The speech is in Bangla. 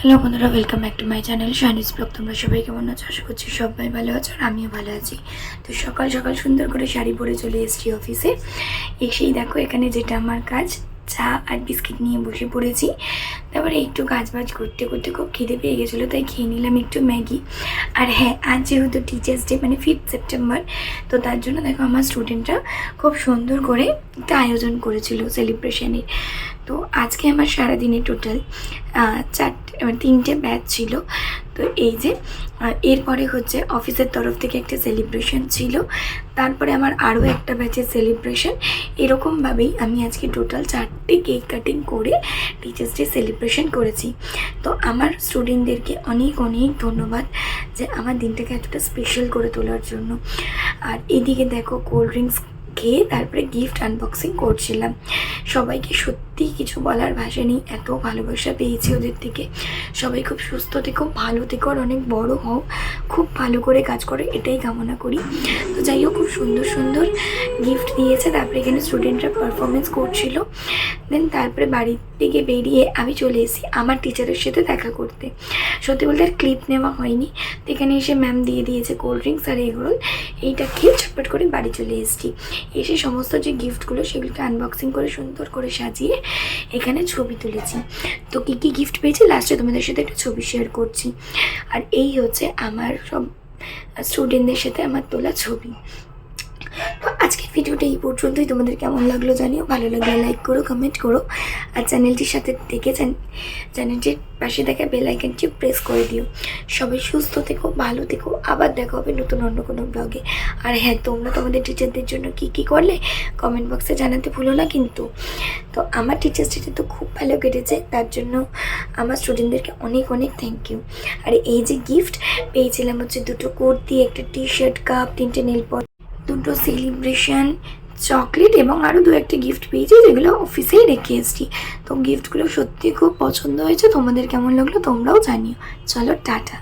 হ্যালো বন্ধুরা, welcome back to my channel Shani's blog. তোমরা সবাই কেমন আছো? আশা করছি সবাই ভালো আছো আর আমিও ভালো আছি। তো সকাল সকাল সুন্দর করে শাড়ি পরে চলে এসেছি অফিসে। এসেই দেখো এখানে যেটা আমার কাজ, চা আর বিস্কিট নিয়ে বসে পড়েছি। তারপরে একটু কাজবাজ করতে করতে খুব খিদে পেয়ে গেছিলো, তাই খেয়ে নিলাম একটু ম্যাগি। আর হ্যাঁ, আজ যেহেতু টিচার্স ডে মানে 5th সেপ্টেম্বর, তো তার জন্য দেখো আমার স্টুডেন্টরা খুব সুন্দর করে একটা আয়োজন করেছিল সেলিব্রেশনের। তো আজকে আমার সারাদিনে টোটাল 3টে ব্যাচ ছিল। তো এই যে এরপরে হচ্ছে অফিসের তরফ থেকে একটা সেলিব্রেশন ছিল, তারপরে আমার আরও একটা ব্যাচের সেলিব্রেশন। এরকমভাবেই আমি আজকে টোটাল 4টে কেক কাটিং করে টিচার্স ডে সেলিব্রেশন করেছি। তো আমার স্টুডেন্টদেরকে অনেক অনেক ধন্যবাদ যে আমার দিনটাকে এতটা স্পেশাল করে তোলার জন্য। আর এদিকে দেখো কোল্ড ড্রিঙ্কস খেয়ে তারপরে গিফট আনবক্সিং করছিলাম। সবাইকে সত্যিই কিছু বলার ভাষা নেই, এত ভালোবাসা পেয়েছি ওদের থেকে। সবাই খুব সুস্থ থেকো, ভালো থেকো আর অনেক বড় হও, খুব ভালো করে কাজ করো, এটাই কামনা করি। তো যাই হোক, খুব সুন্দর সুন্দর গিফট দিয়েছে। তারপরে এখানে স্টুডেন্টরা পারফরমেন্স করছিল। দেন তারপরে বাড়ির থেকে বেরিয়ে আমি চলে এসেছি আমার টিচারের সাথে দেখা করতে। সত্যি বলতে আর ক্লিপ নেওয়া হয়নি। তো এখানে এসে ম্যাম দিয়ে দিয়েছে কোল্ড ড্রিঙ্কস আর এগরোল, এইটা খেয়ে ছটপট করে বাড়ি চলে এসেছি। এসে সমস্ত যে গিফটগুলো সেগুলোকে আনবক্সিং করে সুন্দর করে সাজিয়ে এখানে ছবি তুলেছি। তো কী কী গিফট পেয়েছি লাস্টে তোমাদের সাথে একটা ছবি শেয়ার করছি। আর এই হচ্ছে আমার সব স্টুডেন্টদের সাথে আমার তোলা ছবি। তো আজকের ভিডিওটা এই পর্যন্তই। তোমাদের কেমন লাগলো জানিও, ভালো লাগলে লাইক করো, কমেন্ট করো, আর চ্যানেলটির সাথে থেকে চ্যানেলটির পাশে দেখা বেল আইকনটি প্রেস করে দিও। সবাই সুস্থ থেকো, ভালো থেকো, আবার দেখা হবে নতুন অন্য কোনো ব্লগে। আর হ্যাঁ, তোমরা তোমাদের টিচারদের জন্য কী কী করলে কমেন্ট বক্সে জানাতে ভুলো না কিন্তু। তো আমার টিচার্স ডেটা তো খুব ভালো কেটেছে, তার জন্য আমার স্টুডেন্টদেরকে অনেক অনেক থ্যাংক ইউ। আর এই যে গিফট পেয়েছিলাম হচ্ছে 2টো কুর্তি, একটা টি শার্ট, কাপ, 3টে নেল পলিশ, 2টো সেলিব্রেশন চকলেট এবং আরও 2-1টা গিফট পেয়েছি, যেগুলো অফিসেই রেখে এসেছি। তো গিফটগুলো সত্যি খুব পছন্দ হয়েছে। তোমাদের কেমন লাগলো তোমরাও জানিও। চলো টাটা।